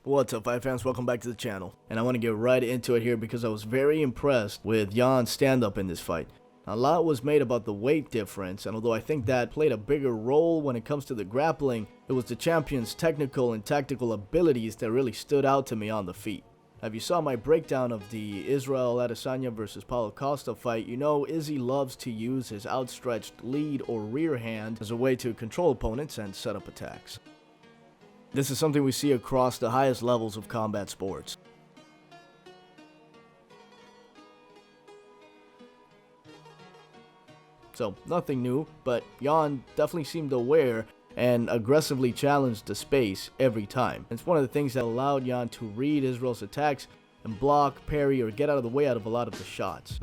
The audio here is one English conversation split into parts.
What's up, fight fans? Welcome back to the channel. And I want to get right into it here because I was very impressed with Jan's stand-up in this fight. A lot was made about the weight difference, and although I think that played a bigger role when it comes to the grappling, it was the champion's technical and tactical abilities that really stood out to me on the feet. If you saw my breakdown of the Israel Adesanya versus Paulo Costa fight, you know Izzy loves to use his outstretched lead or rear hand as a way to control opponents and set up attacks. This is something we see across the highest levels of combat sports. So, nothing new, but Jan definitely seemed aware and aggressively challenged the space every time. It's one of the things that allowed Jan to read Israel's attacks and block, parry, or get out of the way out of a lot of the shots.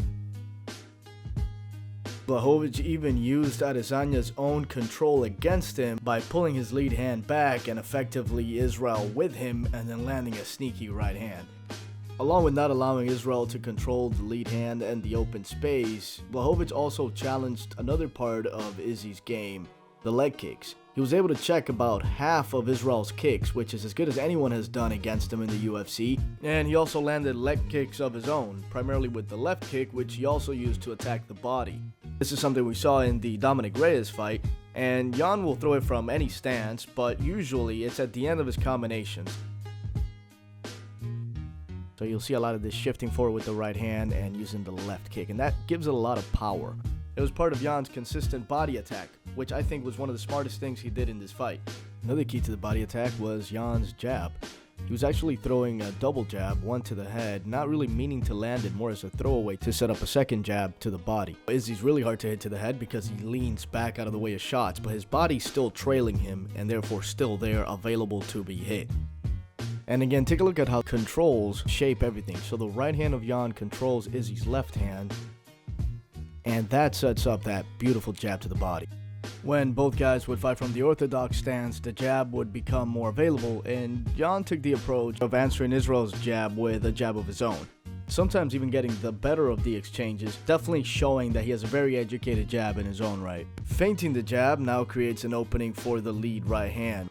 Blachowicz even used Adesanya's own control against him by pulling his lead hand back and effectively Israel with him and then landing a sneaky right hand. Along with not allowing Israel to control the lead hand and the open space, Blachowicz also challenged another part of Izzy's game, the leg kicks. He was able to check about half of Israel's kicks, which is as good as anyone has done against him in the UFC, and he also landed leg kicks of his own, primarily with the left kick, which he also used to attack the body. This is something we saw in the Dominic Reyes fight, and Jan will throw it from any stance, but usually it's at the end of his combinations. So you'll see a lot of this shifting forward with the right hand and using the left kick, and that gives it a lot of power. It was part of Jan's consistent body attack, which I think was one of the smartest things he did in this fight. Another key to the body attack was Jan's jab. He was actually throwing a double jab, one to the head, not really meaning to land it, more as a throwaway to set up a second jab to the body. Izzy's really hard to hit to the head because he leans back out of the way of shots, but his body's still trailing him and therefore still there, available to be hit. And again, take a look at how controls shape everything. So the right hand of Jan controls Izzy's left hand, and that sets up that beautiful jab to the body. When both guys would fight from the orthodox stance, the jab would become more available, and Jan took the approach of answering Israel's jab with a jab of his own. Sometimes even getting the better of the exchanges, definitely showing that he has a very educated jab in his own right. Feinting the jab now creates an opening for the lead right hand.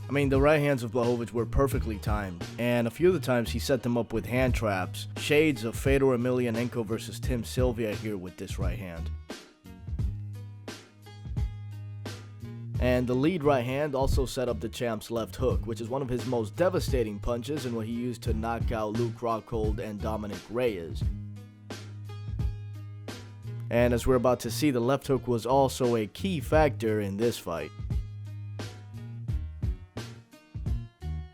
I mean, the right hands of Blachowicz were perfectly timed, and a few of the times he set them up with hand traps. Shades of Fedor Emelianenko versus Tim Sylvia here with this right hand. And the lead right hand also set up the champ's left hook, which is one of his most devastating punches and what he used to knock out Luke Rockhold and Dominic Reyes. And as we're about to see, the left hook was also a key factor in this fight.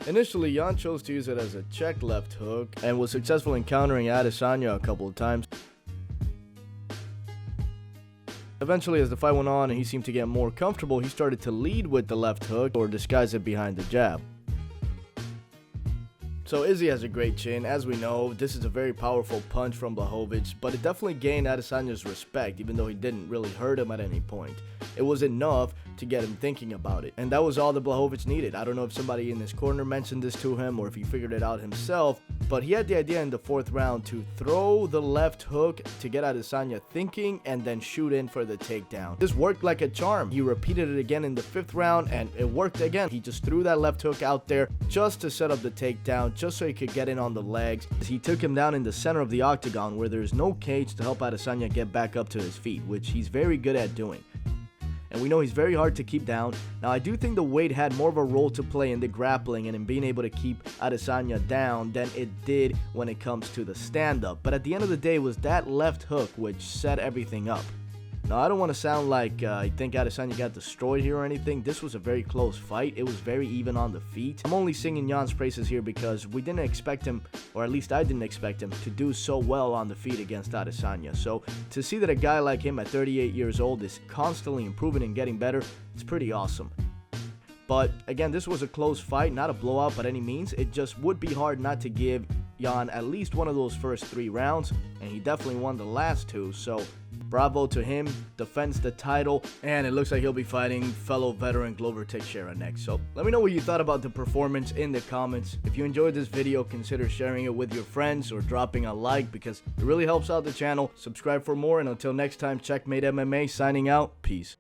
Initially, Jan chose to use it as a check left hook and was successful in countering Adesanya a couple of times. Eventually, as the fight went on and he seemed to get more comfortable, he started to lead with the left hook or disguise it behind the jab. So Izzy has a great chin. As we know, this is a very powerful punch from Blachowicz, but it definitely gained Adesanya's respect, even though he didn't really hurt him at any point. It was enough to get him thinking about it, and that was all that Blachowicz needed. I don't know if somebody in his corner mentioned this to him or if he figured it out himself, but he had the idea in the fourth round to throw the left hook to get Adesanya thinking and then shoot in for the takedown. This worked like a charm. He repeated it again in the fifth round and it worked again. He just threw that left hook out there just to set up the takedown, just so he could get in on the legs. He took him down in the center of the octagon where there's no cage to help Adesanya get back up to his feet, which he's very good at doing. And we know he's very hard to keep down. Now, I do think the weight had more of a role to play in the grappling and in being able to keep Adesanya down than it did when it comes to the stand-up. But at the end of the day, it was that left hook which set everything up. Now, I don't want to sound like I think Adesanya got destroyed here or anything. This was a very close fight. It was very even on the feet. I'm only singing Jan's praises here because we didn't expect him, or at least I didn't expect him, to do so well on the feet against Adesanya. So to see that a guy like him at 38 years old is constantly improving and getting better, it's pretty awesome. But again, this was a close fight, not a blowout by any means. It just would be hard not to give Jan at least one of those first 3 rounds, and he definitely won the last 2, so bravo to him, defends the title, and it looks like he'll be fighting fellow veteran Glover Teixeira next. So let me know what you thought about the performance in the comments. If you enjoyed this video, consider sharing it with your friends or dropping a like because it really helps out the channel. Subscribe for more, and until next time, Checkmate MMA signing out. Peace.